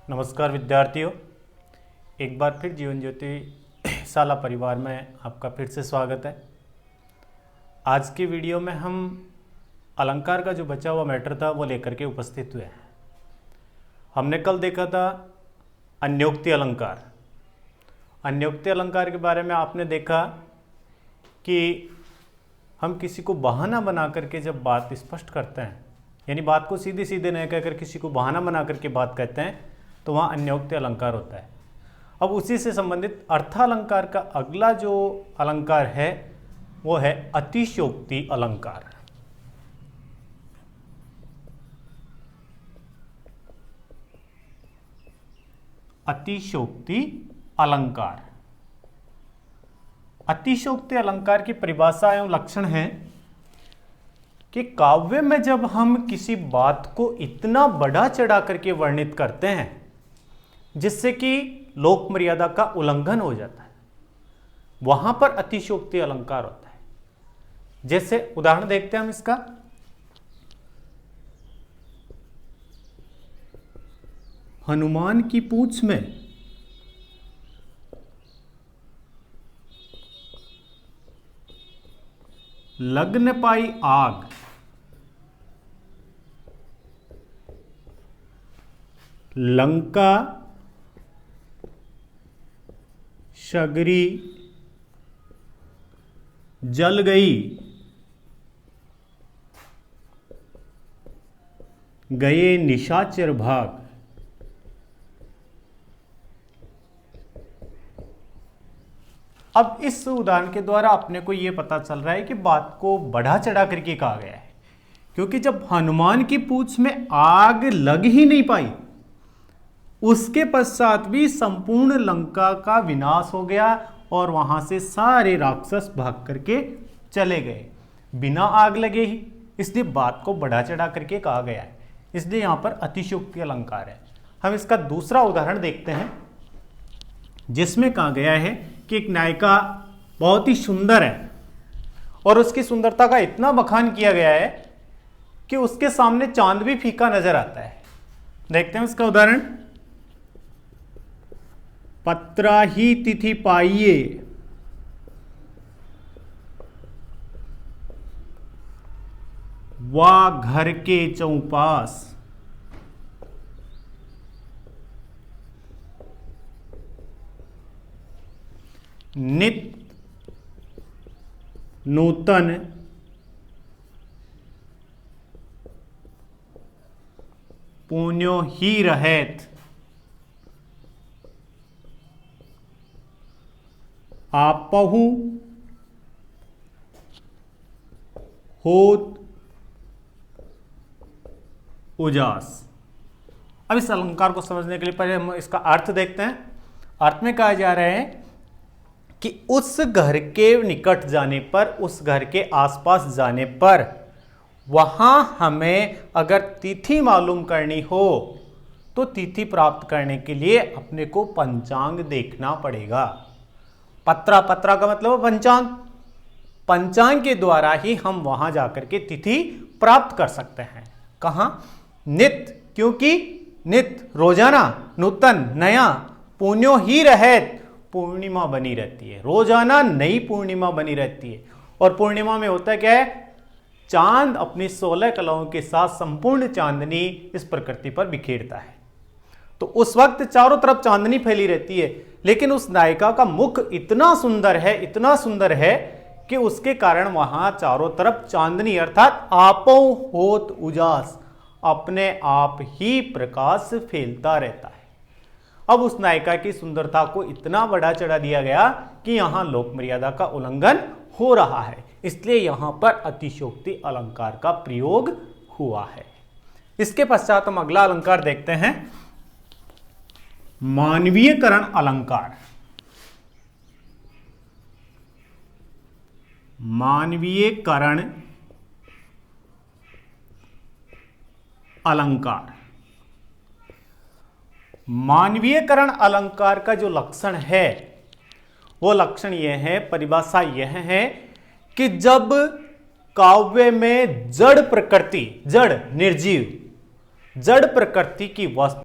नमस्कार विद्यार्थियों, एक बार फिर जीवन ज्योति शाला परिवार में आपका फिर से स्वागत है। आज की वीडियो में हम अलंकार का जो बचा हुआ मैटर था वो लेकर के उपस्थित हुए हैं। हमने कल देखा था अन्योक्ति अलंकार। अन्योक्ति अलंकार के बारे में आपने देखा कि हम किसी को बहाना बना करके जब बात स्पष्ट करते हैं, यानी बात को सीधे सीधे नहीं कहकर किसी को बहाना बना करके बात कहते हैं, तो वहाँ अन्योक्ति अलंकार होता है। अब उसी से संबंधित अर्थालंकार का अगला जो अलंकार है वो है अतिशयोक्ति अलंकार। अतिशयोक्ति अलंकार। अतिशयोक्ति अलंकार की परिभाषा एवं लक्षण है कि काव्य में जब हम किसी बात को इतना बढ़ा चढ़ा करके वर्णित करते हैं जिससे कि लोक मर्यादा का उल्लंघन हो जाता है, वहां पर अतिशयोक्ति अलंकार होता है। जैसे उदाहरण देखते हैं हम इसका। हनुमान की पूंछ में लग न पाई आग, लंका सगरी जल गई, गए निशाचर भाग। अब इस उदाहरण के द्वारा अपने को यह पता चल रहा है कि बात को बढ़ा चढ़ा करके कहा गया है, क्योंकि जब हनुमान की पूंछ में आग लग ही नहीं पाई, उसके पश्चात भी संपूर्ण लंका का विनाश हो गया और वहां से सारे राक्षस भाग करके चले गए बिना आग लगे ही। इसलिए बात को बढ़ा चढ़ा करके कहा गया है, इसलिए यहां पर अतिशयोक्ति अलंकार है। हम इसका दूसरा उदाहरण देखते हैं जिसमें कहा गया है कि एक नायिका बहुत ही सुंदर है और उसकी सुंदरता का इतना बखान किया गया है कि उसके सामने चांद भी फीका नजर आता है। देखते हैं इसका उदाहरण। पत्रा ही तिथि पाइये, वा घर के चौपास, नित नूतन पुण्यो ही रहत, आपहु होत उजास। अब इस अलंकार को समझने के लिए पहले हम इसका अर्थ देखते हैं। अर्थ में कहा जा रहा है कि उस घर के निकट जाने पर, उस घर के आसपास जाने पर, वहां हमें अगर तिथि मालूम करनी हो तो तिथि प्राप्त करने के लिए अपने को पंचांग देखना पड़ेगा। पत्रा, पत्रा का मतलब पंचांग। पंचांग के द्वारा ही हम वहां जाकर के तिथि प्राप्त कर सकते हैं। कहां? नित, क्योंकि नित रोजाना, नूतन नया, पुण्यो ही रहत, पूर्णिमा बनी रहती है। रोजाना नई पूर्णिमा बनी रहती है। और पूर्णिमा में होता क्या है? चांद अपनी 16 कलाओं के साथ संपूर्ण चांदनी इस प्रकृति पर बिखेरता है। तो उस वक्त चारों तरफ चांदनी फैली रहती है, लेकिन उस नायिका का मुख इतना सुंदर है, इतना सुंदर है कि उसके कारण वहां चारों तरफ चांदनी अर्थात आपो होत उजास, अपने आप ही प्रकाश फैलता रहता है। अब उस नायिका की सुंदरता को इतना बढ़ा चढ़ा दिया गया कि यहां लोक मर्यादा का उल्लंघन हो रहा है, इसलिए यहां पर अतिशयोक्ति अलंकार का प्रयोग हुआ है। इसके पश्चात हम अगला अलंकार देखते हैं, मानवीयकरण अलंकार। मानवीयकरण अलंकार। मानवीयकरण अलंकार का जो लक्षण है वो लक्षण यह है, परिभाषा यह है कि जब काव्य में जड़ प्रकृति, जड़ निर्जीव, जड़ प्रकृति की वस्तु